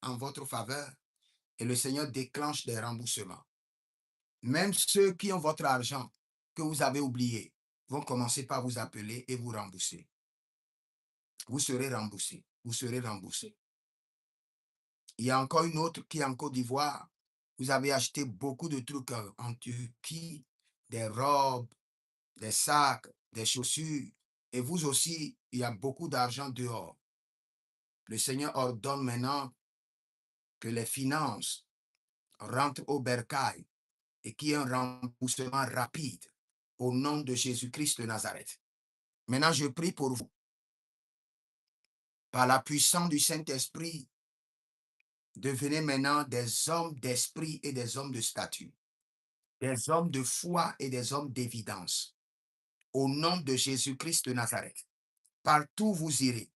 en votre faveur. Et le Seigneur déclenche des remboursements. Même ceux qui ont votre argent que vous avez oublié vont commencer par vous appeler et vous rembourser. Vous serez remboursé. Vous serez remboursé. Il y a encore une autre qui est en Côte d'Ivoire. Vous avez acheté beaucoup de trucs en Turquie, des robes, des sacs, des chaussures. Et vous aussi, il y a beaucoup d'argent dehors. Le Seigneur ordonne maintenant que les finances rentrent au bercail et qu'il y ait un remboursement rapide au nom de Jésus-Christ de Nazareth. Maintenant, je prie pour vous. Par la puissance du Saint-Esprit, devenez maintenant des hommes d'esprit et des hommes de statut, des hommes de foi et des hommes d'évidence. Au nom de Jésus-Christ de Nazareth, partout vous irez,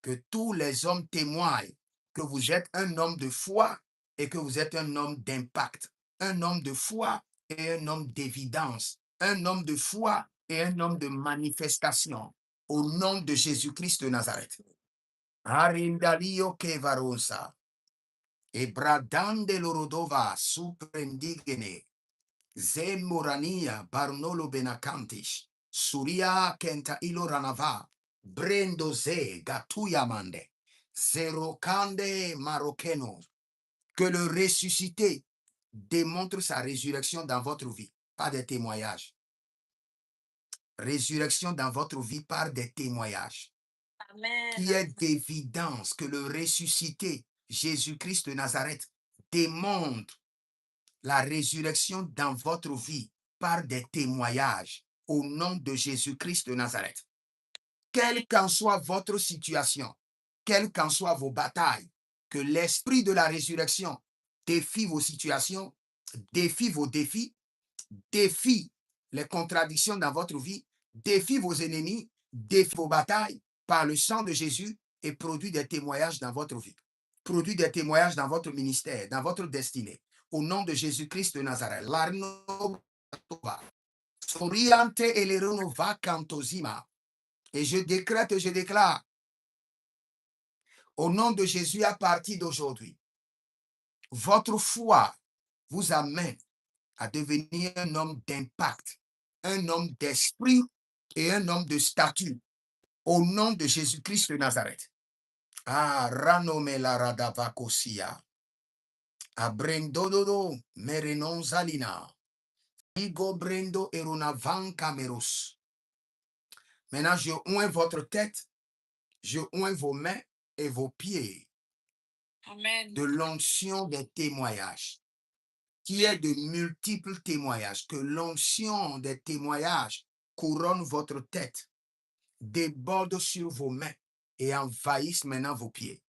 que tous les hommes témoignent que vous êtes un homme de foi et que vous êtes un homme d'impact, un homme de foi et un homme d'évidence, un homme de foi et un homme de manifestation. Au nom de Jésus-Christ de Nazareth. Arindalio kevarosa. Ebradande lorodova suprendigene. Zemorania barnolo benacantish. Suria kenta ilo ranava. Brendo ze gatuyamande. Zerokande marokeno. Que le ressuscité démontre sa résurrection dans votre vie, pas des témoignages. Résurrection dans votre vie par des témoignages. Amen. Qui est d'évidence que le ressuscité, Jésus-Christ de Nazareth, démontre la résurrection dans votre vie par des témoignages au nom de Jésus-Christ de Nazareth. Quelle qu'en soit votre situation, quelles qu'en soient vos batailles, que l'esprit de la résurrection défie vos situations, défie vos défis, défie les contradictions dans votre vie, défie vos ennemis, défie vos batailles par le sang de Jésus et produit des témoignages dans votre vie. Produit des témoignages dans votre ministère, dans votre destinée. Au nom de Jésus-Christ de Nazareth. Et je décrète et je déclare, au nom de Jésus, à partir d'aujourd'hui, votre foi vous amène à devenir un homme d'impact, un homme d'esprit et un homme de statut. Au nom de Jésus-Christ de Nazareth. Ah, ranome la radavakosia. Abrendododo merenon zalina. Igo brendo eronavan cameros. Maintenant, je oins votre tête, je oins vos mains et vos pieds. Amen. De l'onction des témoignages, qui est de multiples témoignages, que l'onction des témoignages couronne votre tête, déborde sur vos mains et envahisse maintenant vos pieds.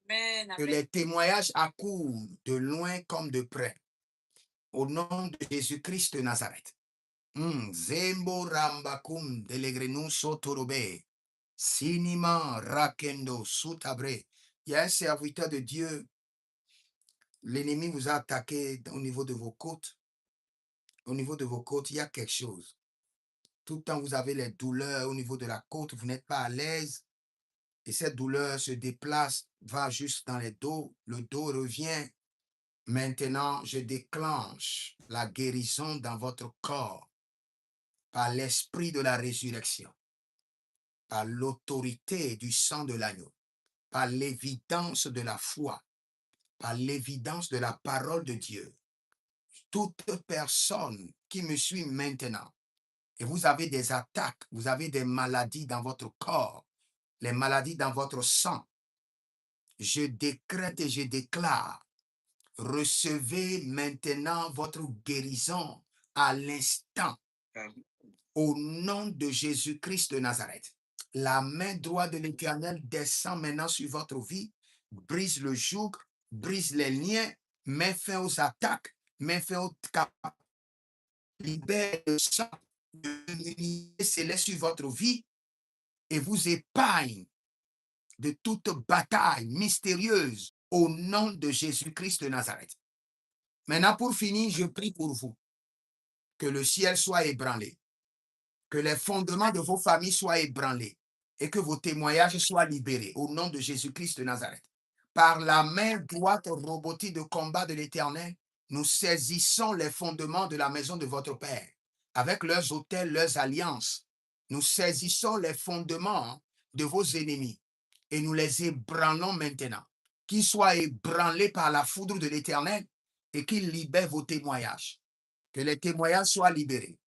Amen. Que les témoignages accourent de loin comme de près. Au nom de Jésus-Christ de Nazareth. Zembo rambakum delegrenun sotorobe. Sinima rakendo soutabre. Il y a un serviteur de Dieu. L'ennemi vous a attaqué au niveau de vos côtes. Au niveau de vos côtes, il y a quelque chose. Tout le temps, vous avez les douleurs au niveau de la côte. Vous n'êtes pas à l'aise. Et cette douleur se déplace, va juste dans les dos. Le dos revient. Maintenant, je déclenche la guérison dans votre corps par l'esprit de la résurrection, par l'autorité du sang de l'agneau, par l'évidence de la foi, par l'évidence de la parole de Dieu. Toute personne qui me suit maintenant, et vous avez des attaques, vous avez des maladies dans votre corps, les maladies dans votre sang, je décrète et je déclare, recevez maintenant votre guérison à l'instant. Au nom de Jésus-Christ de Nazareth. La main droite de l'Éternel descend maintenant sur votre vie, brise le joug, brise les liens, met fin aux attaques, met fin aux capacités, libère le sang de l'unité céleste sur votre vie et vous épargne de toute bataille mystérieuse au nom de Jésus-Christ de Nazareth. Maintenant, pour finir, je prie pour vous que le ciel soit ébranlé, que les fondements de vos familles soient ébranlés et que vos témoignages soient libérés au nom de Jésus-Christ de Nazareth. Par la main droite robotique de combat de l'Éternel, nous saisissons les fondements de la maison de votre Père avec leurs autels, leurs alliances. Nous saisissons les fondements de vos ennemis et nous les ébranlons maintenant. Qu'ils soient ébranlés par la foudre de l'Éternel et qu'il libère vos témoignages. Que les témoignages soient libérés.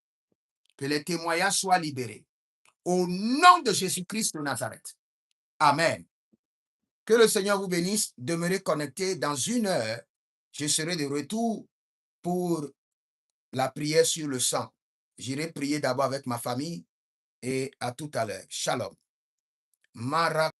Que les témoignages soient libérés. Au nom de Jésus-Christ de Nazareth. Amen. Que le Seigneur vous bénisse. Demeurez connectés. Dans 1 heure, je serai de retour pour la prière sur le sang. J'irai prier d'abord avec ma famille et à tout à l'heure. Shalom. Mara